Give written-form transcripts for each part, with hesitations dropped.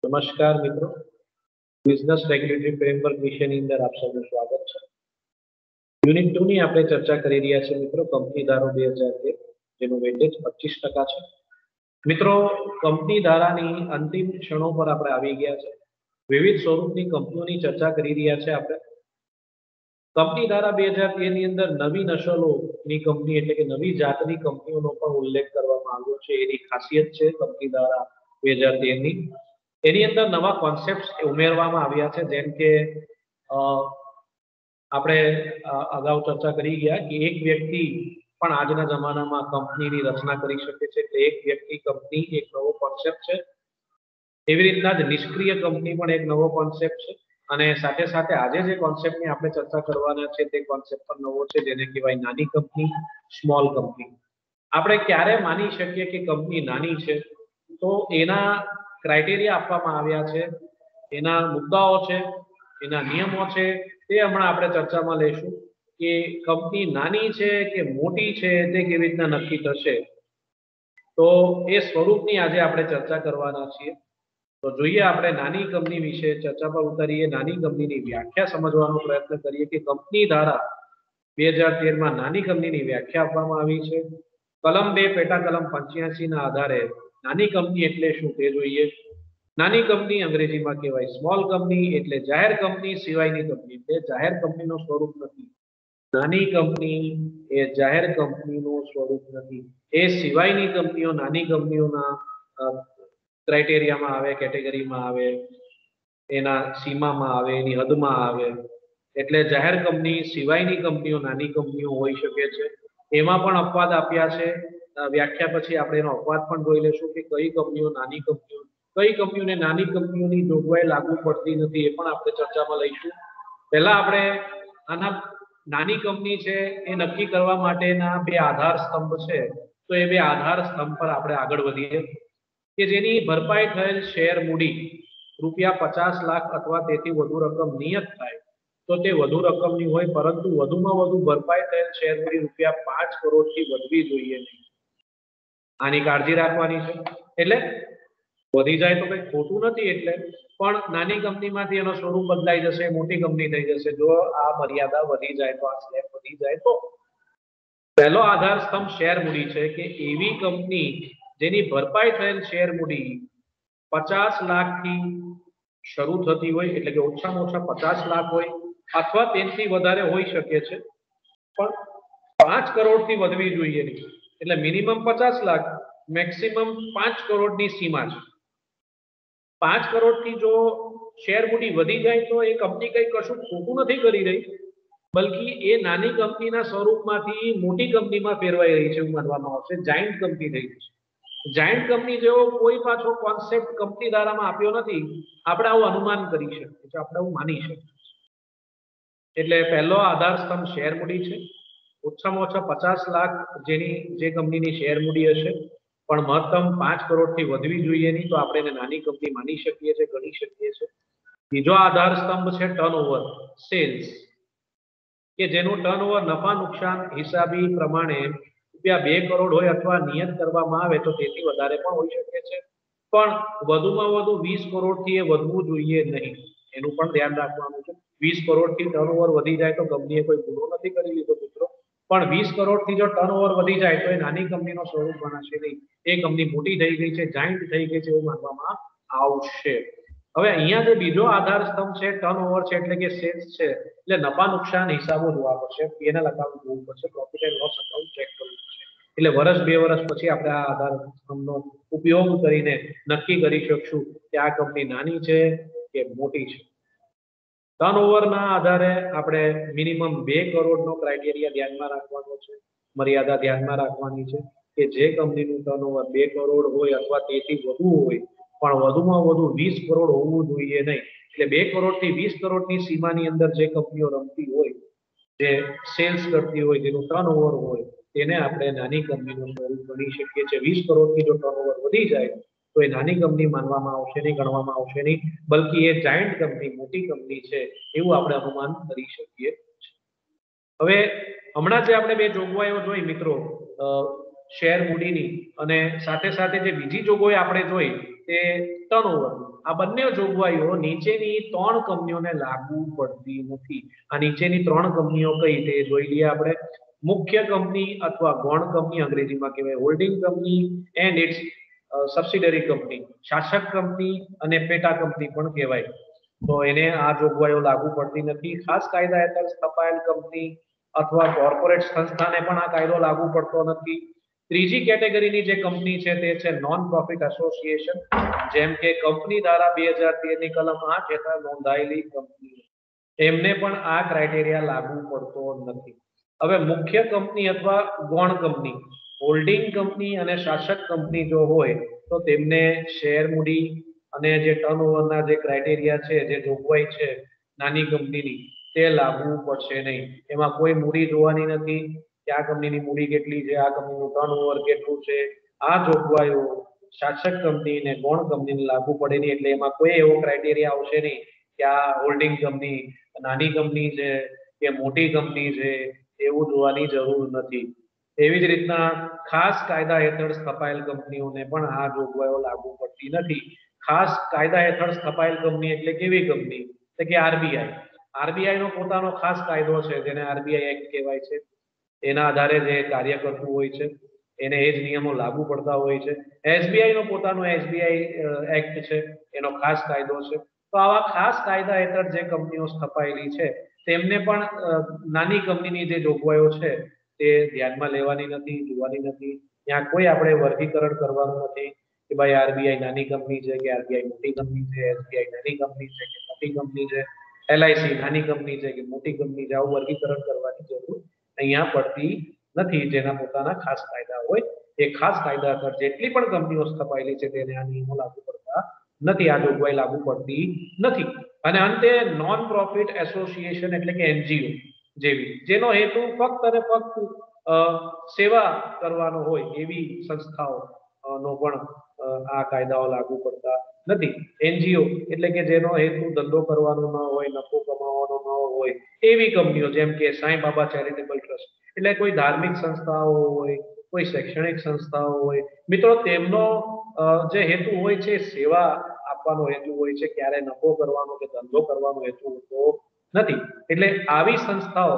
નમસ્કાર મિત્રો, business regulatory framework વિષયની અંદર આપ સૌનું સ્વાગત છે. યુનિટ 2 ની આપણે ચર્ચા કરી રહ્યા છીએ મિત્રો, કંપની ધારો 2013 જેનું વેટેજ 25% છે. મિત્રો, કંપની ધારાની અંતિમ ક્ષણો પર આપણે આવી ગયા છે. વિવિધ સ્વરૂપની કંપનીઓની ચર્ચા કરી રહ્યા છે આપણે. કંપની ધારા 2013 ની અંદર નવી નસલોની કંપની એટલે કે નવી જાતની કંપનીઓનો પણ ઉલ્લેખ કરવામાં આવ્યો છે. એની ખાસિયત છે કંપની ધારા 2013 ની. એની અંદર નવા કોન્સેપ્ટ ઉમેરવામાં આવ્યા છે, જેમ કે આપણે અગાઉ ચર્ચા કરી ગયા કે એક વ્યક્તિ પણ આજના જમાનામાં કંપનીની રચના કરી શકે છે. એટલે એક વ્યક્તિ કંપની એક નવો કોન્સેપ્ટ છે. એવી રીતના જ નિષ્ક્રિય કંપની પણ એક નવો કોન્સેપ્ટ છે. અને સાથે સાથે આજે જે કોન્સેપ્ટની આપણે ચર્ચા કરવાના છે તે કોન્સેપ્ટ પણ નવો છે, જેને કહેવાય નાની કંપની, સ્મોલ કંપની. આપણે ક્યારે માની શકીએ કે કંપની નાની છે? તો એના ક્રાઇટેરિયા આપવામાં આવ્યા છે, એના મુદ્દાઓ છે, એના નિયમો છે, તે હમણાં આપણે ચર્ચામાં લઈશું કે કંપની નાની છે કે મોટી છે તે કેવી રીતના નક્કી થશે. તો એ સ્વરૂપની આજે આપણે ચર્ચા કરવાના છીએ. તો જોઈએ આપણે નાની કંપની વિશે ચર્ચા પર ઉતરીએ. નાની કંપનીની વ્યાખ્યા સમજવાનો પ્રયત્ન કરીએ કે કંપની ધારા 2013 માં નાની કંપનીની વ્યાખ્યા આપવામાં આવી છે. કલમ 2 પેટા કલમ 85 ના આધારે નાની કંપની એટલે શું તે જોઈએ. નાની કંપની અંગ્રેજીમાં કહેવાય સ્મોલ કંપની, એટલે જાહેર કંપની સિવાયની કંપની. તે જાહેર કંપનીનું સ્વરૂપ નથી. નાની કંપની એ જાહેર કંપનીનું સ્વરૂપ નથી. એ સિવાયની કંપનીઓ નાની કંપનીઓના ક્રાઇટેરિયામાં આવે, કેટેગરીમાં આવે, એના સીમામાં આવે, એની હદમાં આવે. એટલે જાહેર કંપની સિવાયની કંપનીઓ નાની કંપનીઓ હોઈ શકે છે. એમાં પણ અપવાદ આપ્યા છે. વ્યાખ્યા પછી આપણે એનો અપવાદ પણ જોઈ લેશું કે કઈ કંપનીઓ નાની કંપનીઓ, કઈ કંપનીઓને નાની કંપનીઓની જોગવાઈ લાગુ પડતી નથી, એ પણ આપણે ચર્ચામાં લઈશું. પહેલા આપણે આના નાની કંપની છે એ નક્કી કરવા માટેના બે આધાર સ્તંભ છે, તો એ બે આધાર સ્તંભ પર આપણે આગળ વધીએ કે જેની ભરપાઈ થયેલ શેર મૂડી ₹50 લાખ અથવા તેથી વધુ રકમ નિયત થાય તો તે વધુ રકમની હોય, પરંતુ વધુમાં વધુ ભરપાઈ થયેલ શેર મૂડી ₹5 કરોડથી વધવી જોઈએ નહીં. આની કાળજી રાખવાની છે. એટલે વધી જાય તો કંઈ ખોટું નથી, એટલે પણ નાની કંપનીમાંથી એનો સ્વરૂપ બદલાઈ જશે, મોટી કંપની થઈ જશે જો આ મર્યાદા વધી જાય તો, આ સ્લેબ વધી જાય તો. પહેલો આધાર સ્તંભ શેર મૂડી છે કે એવી કંપની જેની ભરપાઈ થયેલ શેર મૂડી 50 લાખથી શરૂ થતી હોય, એટલે કે ઓછામાં ઓછા 50 લાખ હોય અથવા તેનાથી વધારે હોઈ શકે છે, પણ 5 કરોડથી વધવી જોઈએ નહીં. એટલે મિનિમમ 50 લાખ, મેક્સિમમ 5 કરોડની સીમા છે. 5 કરોડથી જો શેર મૂડી વધી જાય તો એ કંપની કંઈ કશું ખોટું નથી કરી રહી, બલ્કિ એ નાની કંપનીના સ્વરૂપમાંથી મોટી કંપનીમાં ફેરવાઈ રહી છે એવું માનવામાં આવશે. જાયન્ટ કંપની થઈ જશે. જાયન્ટ કંપની જેવો કોઈ પાછો કોન્સેપ્ટ કંપની ધારામાં આપ્યો નથી. આપણે આવું અનુમાન કરી શકીએ છીએ, આપણે આવું માની શકીએ. એટલે પહેલો આધાર સ્તંભ શેર મૂડી છે. ઓછામાં ઓછા 50 લાખ જેની જે કંપનીની શેર મૂડી હશે, પણ મહત્તમ 5 કરોડથી વધવી જોઈએ નહીં, તો આપણે એને નાની કંપની માની શકીએ છીએ, ગણી શકીએ છીએ. બીજો આધાર સ્તંભ છે ટર્નઓવર, સેલ્સ, કે જેનું ટર્નઓવર નફા નુકસાન હિસાબી પ્રમાણે ₹2 કરોડ હોય અથવા નિયત કરવામાં આવે તો તેથી વધારે પણ હોઈ શકે છે, પણ વધુમાં વધુ 20 કરોડથી એ વધવું જોઈએ નહીં. એનું પણ ધ્યાન રાખવાનું છે. 20 કરોડથી ટર્નઓવર વધી જાય તો કંપનીએ કોઈ ગુનો નથી કરી લીધો મિત્રો, પણ 20 કરોડથી જો ટર્નઓવર વધી જાય તો એ નાની કંપનીનો સ્વરૂપ ગણાશે નહીં. એ કંપની મોટી થઈ ગઈ છે, જાયન્ટ થઈ ગઈ છે એવું માનવામાં આવશે. હવે અહીંયા જે બીજો આધાર સ્તંભ છે ટર્નઓવર છે, એટલે કે સેલ્સ છે, એટલે નફા નુકસાન હિસાબો જોવા પડશે, P&L એકાઉન્ટ જોવું પડશે, profit and loss account check કરવું પડશે. એટલે વર્ષ 2 વર્ષ પછી આપણે આ આધાર સ્તંભનો ઉપયોગ કરીને નક્કી કરી શકશું કે આ કંપની નાની છે કે મોટી છે. ટર્નઓવરના આધારે આપણે મિનિમમ 2 કરોડનો ક્રાઇટેરિયા ધ્યાનમાં રાખવાનો છે, મર્યાદા ધ્યાનમાં રાખવાની છે કે જે કંપનીનું ટર્નઓવર 2 કરોડ હોય અથવા તેથી વધુ હોય, પણ વધુમાં વધુ 20 કરોડ હોવું જોઈએ નહીં. એટલે 2 કરોડથી 20 કરોડની સીમાની અંદર જે કંપનીઓ રમતી હોય, જે સેલ્સ કરતી હોય, જેનું ટર્નઓવર હોય, તેને આપણે નાની કંપનીનું સ્વરૂપ ગણી શકીએ છીએ. 20 કરોડથી જો ટર્નઓવર વધી જાય તો એ નાની કંપની માનવામાં આવશે નહીં, ગણવામાં આવશે નહીં, બલ્કિ એ જાયન્ટ કંપની, મોટી કંપની છે એવું આપણે અનુમાન કરી શકીએ. હવે હમણાં જે આપણે બે જોગવાઈઓ જોઈ મિત્રો, શેર મૂડીની, અને સાથે સાથે જે બીજી જોગવાઈ આપણે જોઈ તે ટર્નઓવર, આ બંને જોગવાઈઓ નીચેની 3 કંપનીઓને લાગુ પડતી નથી. આ નીચેની 3 કંપનીઓ કઈ તે જોઈ લઈએ આપણે. મુખ્ય કંપની અથવા ગૌણ કંપની અંગ્રેજીમાં કહેવાય holding company and its subsidiary company, શાસક કંપની અને પેટા કંપની પણ કહેવાય. તો એને આ જોગવાઈઓ લાગુ પડતી નથી. ખાસ કાયદા હેઠળ સ્થપાયેલ કંપની અથવા કોર્પોરેટ સંસ્થાને પણ આ કાયદો લાગુ પડતો નથી. ત્રીજી કેટેગરીની જે કંપની છે તે છે નોન પ્રોફિટ એસોસિએશન, જેમ કે કંપની ધારા 2013 ની કલમ 8 હેઠળ નોંધાયેલી કંપની, એમને પણ આ ક્રાઇટેરિયા લાગુ પડતો નથી. હવે મુખ્ય કંપની અથવા ગૌણ કંપની, હોલ્ડિંગ કંપની અને શાસક કંપની જો હોય તો તેમને શેર મૂડી અને જે ટર્નઓવરના જે ક્રાઇટેરિયા છે, જે જોગવાઈ છે નાની કંપનીની, તે લાગુ પડશે નહીં. એમાં કોઈ મૂડી જોવાની નથી કે આ કંપનીની મૂડી કેટલી છે, આ કંપનીનું ટર્નઓવર કેટલું છે. આ જોગવાઈઓ શાસક કંપની અને ગૌણ કંપનીને લાગુ પડે નહીં. એટલે એમાં કોઈ એવો ક્રાઇટેરિયા આવશે નહીં કે આ હોલ્ડિંગ કંપની નાની કંપની છે કે મોટી કંપની છે, એવું જોવાની જરૂર નથી. એવી જ રીતના ખાસ કાયદા હેઠળ સ્થપાયેલ કંપનીઓને પણ આ જોગવાઈઓ લાગુ પડતી નથી. ખાસ કાયદા હેઠળ સ્થપાયેલ કંપની એટલે કેવી કંપની? એટલે કે આરબીઆઈ. આરબીઆઈ નો પોતાનો ખાસ કાયદો છે, જેને આરબીઆઈ એક્ટ કહેવાય છે. એના આધારે જે કાર્ય કરતું હોય છે એને એ જ નિયમો લાગુ પડતા હોય છે. એસબીઆઈ નો પોતાનો એસબીઆઈ એક્ટ છે, એનો ખાસ કાયદો છે. તો આવા ખાસ કાયદા હેઠળ જે કંપનીઓ સ્થપાયેલી છે તેમને પણ નાની કંપનીની જે જોગવાઈઓ છે તે ધ્યાનમાં લેવાની નથી, જોવાની નથી. ત્યાં કોઈ આપણે વર્ગીકરણ કરવાનું નથી કે ભાઈ આરબીઆઈ નાની કંપની છે કે આરબીઆઈ મોટી કંપની છે, એસબીઆઈ નાની કંપની છે કે મોટી કંપની છે, એલઆઈસી નાની કંપની છે કે મોટી કંપની છે, આવું વર્ગીકરણ કરવાની જરૂર અહીંયા પડતી નથી. જેના પોતાના ખાસ કાયદા હોય એ ખાસ કાયદા હેઠળ જેટલી પણ કંપનીઓ સ્થપાયેલી છે તેને આ નિયમો લાગુ પડતા નથી, આ જોગવાઈ લાગુ પડતી નથી. અને અંતે નોન પ્રોફિટ એસોસિએશન એટલે કે એનજીઓ જેવી, જેનો હેતુ ફક્ત અને ફક્ત સેવા કરવાનો હોય એવી સંસ્થાઓ નો પણ આ કાયદાઓ લાગુ પડતા નથી. એનજીઓ એટલે કે જેનો હેતુ ધંધો કરવાનો ન હોય, નફો કમાવાનો ન હોય એવી કંપનીઓ, જેમ કે સાંઈ બાબા ચેરિટેબલ ટ્રસ્ટ, એટલે કોઈ ધાર્મિક સંસ્થાઓ હોય, કોઈ શૈક્ષણિક સંસ્થાઓ હોય. મિત્રો, તેમનો જે હેતુ હોય છે સેવા આપવાનો હેતુ હોય છે, ક્યારે નફો કરવાનો કે ધંધો કરવાનો હેતુ હોતો નથી. એટલે આવી સંસ્થાઓ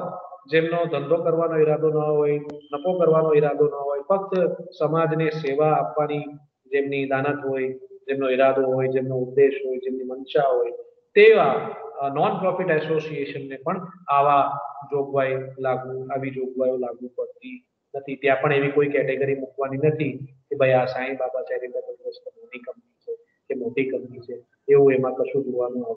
જેમનો ધંધો કરવાનો ઈરાદો ન હોય, નફો કરવાનો ઈરાદો ન હોય, ફક્ત સમાજને સેવા આપવાની જેમની દાનત હોય, જેમનો ઈરાદો હોય, જેમનો ઉદ્દેશ હોય, જેમની મંશા હોય, તેવા નોન પ્રોફિટ એસોસિએશનને પણ આવી જોગવાઈઓ લાગુ પડતી નથી. ત્યાં પણ એવી કોઈ કેટેગરી મૂકવાની નથી કે ભાઈ આ સાંઈ બાબા ચેરિટેબલ ટ્રસ્ટ નાની કંપની છે કે મોટી કંપની છે, એવું એમાં કશું જોવાનું